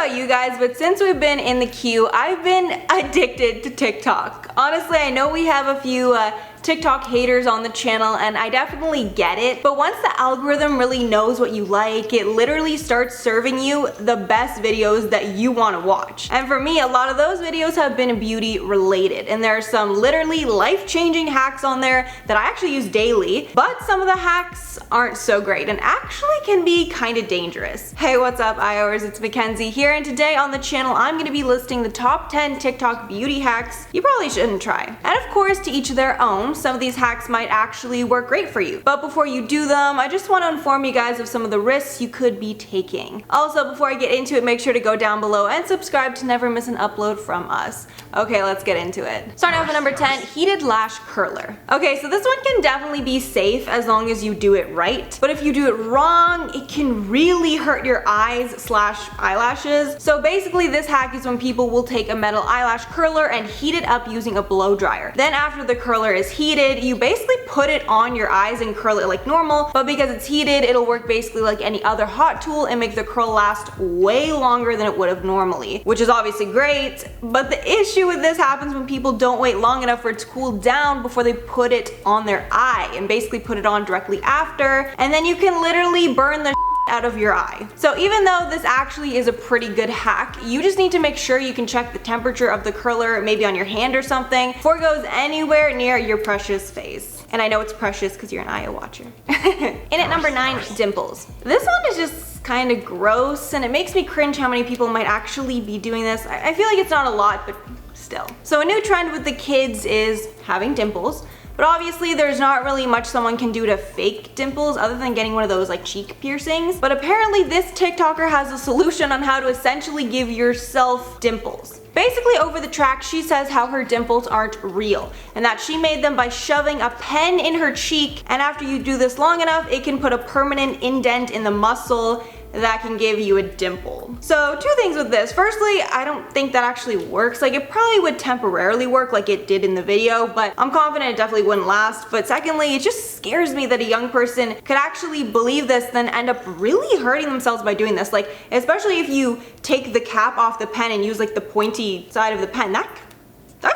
about you guys, but since we've been in the queue, I've been addicted to TikTok. Honestly, I know we have a few TikTok haters on the channel, and I definitely get it, but once the algorithm really knows what you like, it literally starts serving you the best videos that you want to watch. And for me, a lot of those videos have been beauty related, and there are some literally life-changing hacks on there that I actually use daily, but some of the hacks aren't so great and actually can be kind of dangerous. Hey, what's up, IOers? It's Mackenzie here, and today on the channel, I'm going to be listing the top 10 TikTok beauty hacks you probably shouldn't try. And of course, to each their own. Some of these hacks might actually work great for you. But before you do them, I just want to inform you guys of some of the risks you could be taking. Also, before I get into it, make sure to go down below and subscribe to never miss an upload from us. Okay, let's get into it. Starting off at number 10, heated lash curler. Okay, so this one can definitely be safe as long as you do it right. But if you do it wrong, it can really hurt your eyes/eyelashes. So basically, this hack is when people will take a metal eyelash curler and heat it up using a blow dryer. Then after the curler is heated, you basically put it on your eyes and curl it like normal, but because it's heated, it'll work basically like any other hot tool and make the curl last way longer than it would have normally, which is obviously great, but the issue with this happens when people don't wait long enough for it to cool down before they put it on their eye and basically put it on directly after, and then you can literally burn the out of your eye. So even though this actually is a pretty good hack, you just need to make sure you can check the temperature of the curler, maybe on your hand or something, before it goes anywhere near your precious face. And I know it's precious because you're an Aya watcher. In at number 9, dimples. This one is just kind of gross, and it makes me cringe how many people might actually be doing this. I feel like it's not a lot, but still. So a new trend with the kids is having dimples. But obviously there's not really much someone can do to fake dimples other than getting one of those like cheek piercings. But apparently this TikToker has a solution on how to essentially give yourself dimples. Basically over the track, she says how her dimples aren't real and that she made them by shoving a pen in her cheek, and after you do this long enough, it can put a permanent indent in the muscle that can give you a dimple. So two things with this. Firstly, I don't think that actually works. Like, it probably would temporarily work like it did in the video, but I'm confident it definitely wouldn't last. But secondly, it just scares me that a young person could actually believe this then end up really hurting themselves by doing this. Like, especially if you take the cap off the pen and use like the pointy side of the pen, that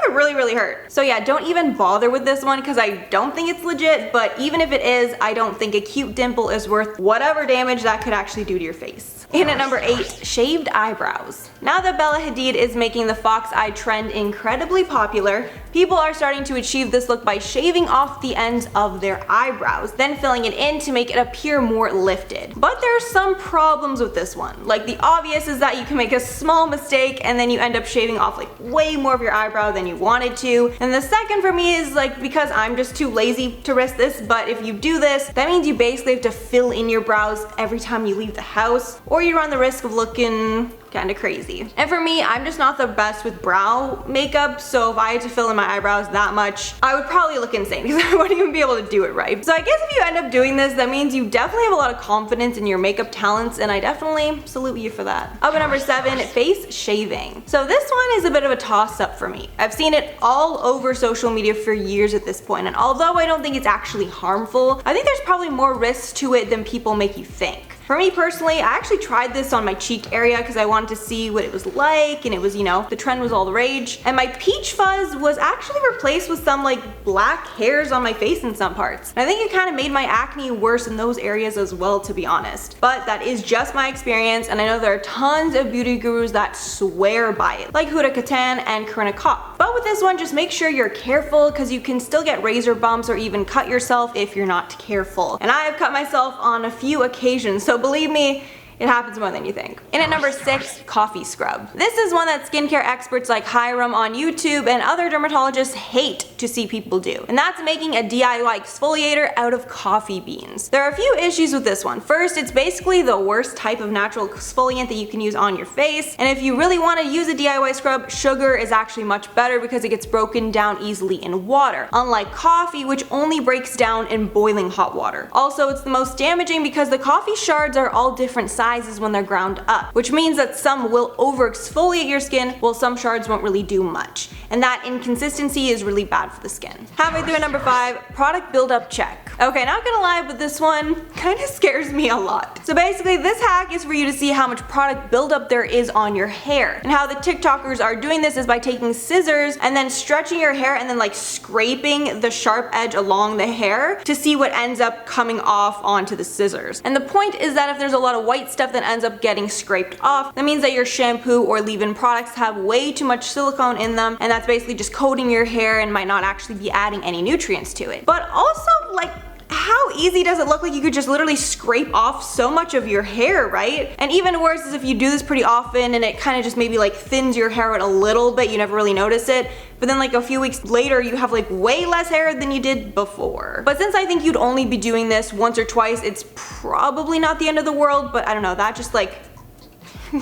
could really hurt. So yeah, don't even bother with this one because I don't think it's legit, but even if it is, I don't think a cute dimple is worth whatever damage that could actually do to your face. In at number 8, shaved eyebrows. Now that Bella Hadid is making the fox eye trend incredibly popular, people are starting to achieve this look by shaving off the ends of their eyebrows, then filling it in to make it appear more lifted. But there are some problems with this one. Like, the obvious is that you can make a small mistake and then you end up shaving off like way more of your eyebrow than you wanted to. And the second for me is like, because I'm just too lazy to risk this, but if you do this, that means you basically have to fill in your brows every time you leave the house, or you run the risk of looking kind of crazy. And for me, I'm just not the best with brow makeup, so if I had to fill in my eyebrows that much, I would probably look insane because I wouldn't even be able to do it right. So I guess if you end up doing this, that means you definitely have a lot of confidence in your makeup talents, and I definitely salute you for that. Up at number 7, face shaving. So this one is a bit of a toss-up for me. I've seen it all over social media for years at this point, and although I don't think it's actually harmful, I think there's probably more risks to it than people make you think. For me personally, I actually tried this on my cheek area because I wanted to see what it was like, and it was, you know, the trend was all the rage. And my peach fuzz was actually replaced with some like black hairs on my face in some parts. And I think it kind of made my acne worse in those areas as well, to be honest. But that is just my experience, and I know there are tons of beauty gurus that swear by it, like Huda Kattan and Corinna Kopp. But with this one, just make sure you're careful because you can still get razor bumps or even cut yourself if you're not careful. And I have cut myself on a few occasions, so believe me, it happens more than you think. In at number 6, coffee scrub. This is one that skincare experts like Hiram on YouTube and other dermatologists hate to see people do, and that's making a DIY exfoliator out of coffee beans. There are a few issues with this one. First, it's basically the worst type of natural exfoliant that you can use on your face, and if you really want to use a DIY scrub, sugar is actually much better because it gets broken down easily in water, unlike coffee, which only breaks down in boiling hot water. Also, it's the most damaging because the coffee shards are all different sizes when they're ground up, which means that some will over exfoliate your skin while some shards won't really do much, and that inconsistency is really bad for the skin. Halfway through at number 5, product buildup check. Okay, not gonna lie, but this one kind of scares me a lot. So basically, this hack is for you to see how much product buildup there is on your hair. And how the TikTokers are doing this is by taking scissors and then stretching your hair and then like scraping the sharp edge along the hair to see what ends up coming off onto the scissors. And the point is that if there's a lot of white stuff that ends up getting scraped off, that means that your shampoo or leave-in products have way too much silicone in them, and that's basically just coating your hair and might not actually be adding any nutrients to it. But also, like, how easy does it look? Like you could just literally scrape off so much of your hair, right? And even worse is if you do this pretty often and it kind of just maybe like thins your hair out a little bit, you never really notice it, but then like a few weeks later you have like way less hair than you did before. But since I think you'd only be doing this once or twice, it's probably not the end of the world, but I don't know, that just like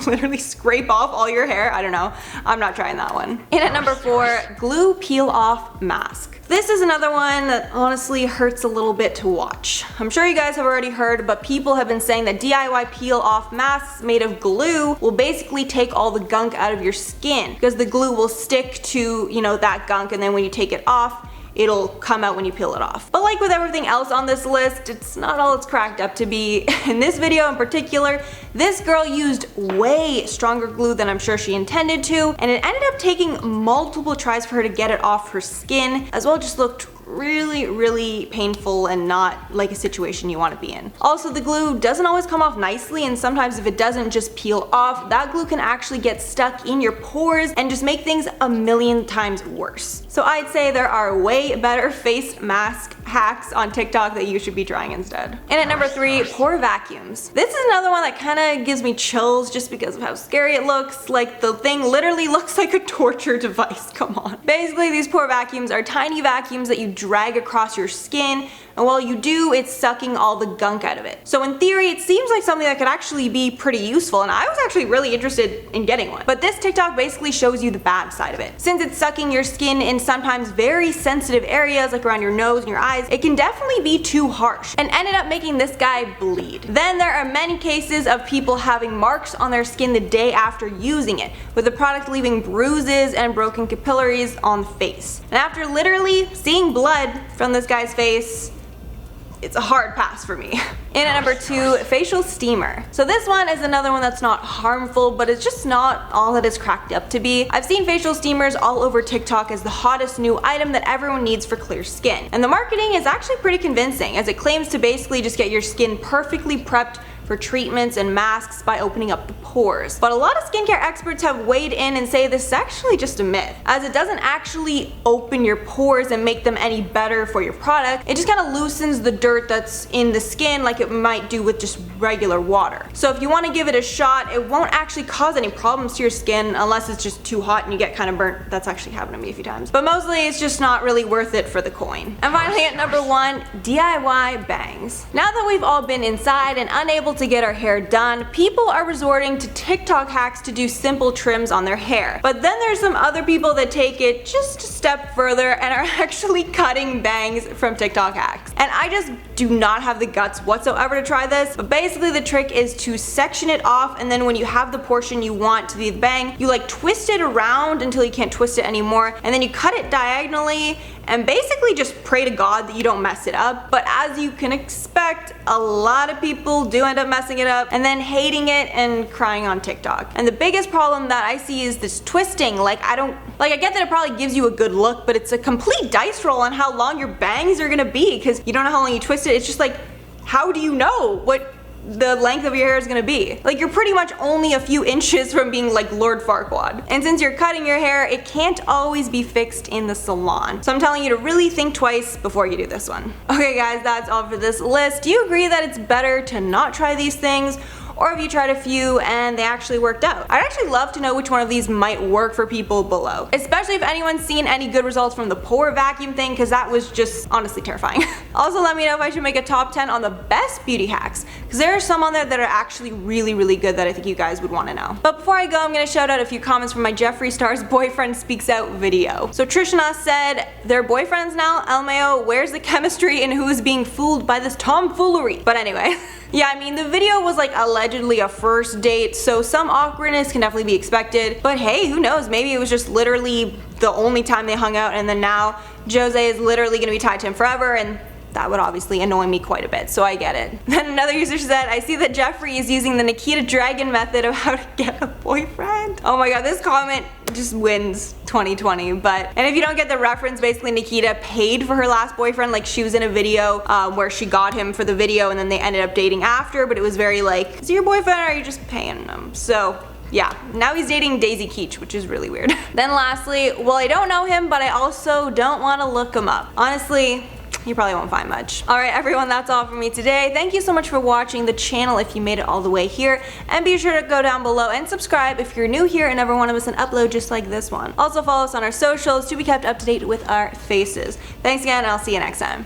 literally scrape off all your hair. I don't know. I'm not trying that one. In at number 4, glue peel off mask. This is another one that honestly hurts a little bit to watch. I'm sure you guys have already heard, but people have been saying that DIY peel off masks made of glue will basically take all the gunk out of your skin because the glue will stick to, you know, that gunk, and then when you take it off, it'll come out when you peel it off. But like with everything else on this list, it's not all it's cracked up to be. In this video in particular, this girl used way stronger glue than I'm sure she intended to, and it ended up taking multiple tries for her to get it off her skin, as well. It just looked really painful and not like a situation you want to be in. Also, the glue doesn't always come off nicely, and sometimes if it doesn't just peel off, that glue can actually get stuck in your pores and just make things a million times worse. So I'd say there are way better face mask hacks on TikTok that you should be trying instead. And at number 3, pore vacuums. This is another one that kind of gives me chills just because of how scary it looks. Like the thing literally looks like a torture device, come on. Basically, these pore vacuums are tiny vacuums that you drag across your skin, and while you do, it's sucking all the gunk out of it. So in theory, it seems like something that could actually be pretty useful, and I was actually really interested in getting one. But this TikTok basically shows you the bad side of it. Since it's sucking your skin in sometimes very sensitive areas like around your nose and your eyes, it can definitely be too harsh and ended up making this guy bleed. Then there are many cases of people having marks on their skin the day after using it, with the product leaving bruises and broken capillaries on the face. And after literally seeing blood from this guy's face, it's a hard pass for me. In at number 2, facial steamer. So this one is another one that's not harmful, but it's just not all that it's cracked up to be. I've seen facial steamers all over TikTok as the hottest new item that everyone needs for clear skin. And the marketing is actually pretty convincing, as it claims to basically just get your skin perfectly prepped for treatments and masks by opening up the pores. But a lot of skincare experts have weighed in and say this is actually just a myth, as it doesn't actually open your pores and make them any better for your product. It just kind of loosens the dirt that's in the skin like it might do with just regular water. So if you want to give it a shot, it won't actually cause any problems to your skin unless it's just too hot and you get kind of burnt. That's actually happened to me a few times. But mostly it's just not really worth it for the coin. And finally at number 1, DIY bangs. Now that we've all been inside and unable to get our hair done, people are resorting to TikTok hacks to do simple trims on their hair. But then there's some other people that take it just a step further and are actually cutting bangs from TikTok hacks. And I just do not have the guts whatsoever to try this, but basically the trick is to section it off, and then when you have the portion you want to be the bang, you like twist it around until you can't twist it anymore, and then you cut it diagonally and basically just pray to God that you don't mess it up. But as you can expect, a lot of people do end up messing it up and then hating it and crying on TikTok. And the biggest problem that I see is this twisting. I get that it probably gives you a good look, but it's a complete dice roll on how long your bangs are gonna be because you don't know how long you twist it. It's just like, how do you know what the length of your hair is gonna be? Like, you're pretty much only a few inches from being like Lord Farquaad. And since you're cutting your hair, it can't always be fixed in the salon. So I'm telling you to really think twice before you do this one. Okay guys, that's all for this list. Do you agree that it's better to not try these things? Or have you tried a few and they actually worked out? I'd actually love to know which one of these might work for people below. Especially if anyone's seen any good results from the pore vacuum thing, because that was just honestly terrifying. Also let me know if I should make a top 10 on the best beauty hacks, because there are some on there that are actually really good that I think you guys would want to know. But before I go, I'm going to shout out a few comments from my Jeffree Star's Boyfriend Speaks Out video. So Trishna said, they're boyfriends now? LMAO, where's the chemistry and who is being fooled by this tomfoolery? But anyway. Yeah, I mean, the video was like allegedly a first date, so some awkwardness can definitely be expected. But hey, who knows? Maybe it was just literally the only time they hung out, and then now Jose is literally gonna be tied to him forever, and that would obviously annoy me quite a bit, so I get it. Then another user said, I see that Jeffree is using the Nikita Dragon method of how to get a boyfriend. Oh my god, this comment just wins 2020. And if you don't get the reference, basically Nikita paid for her last boyfriend. Like, she was in a video where she got him for the video and then they ended up dating after, but it was very like, is he your boyfriend or are you just paying him? So yeah, now he's dating Daisy Keech, which is really weird. Then lastly, well, I don't know him, but I also don't want to look him up. Honestly, you probably won't find much. Alright everyone, that's all for me today. Thank you so much for watching the channel if you made it all the way here. And be sure to go down below and subscribe if you're new here and never want to miss an upload just like this one. Also follow us on our socials to be kept up to date with our faces. Thanks again, and I'll see you next time.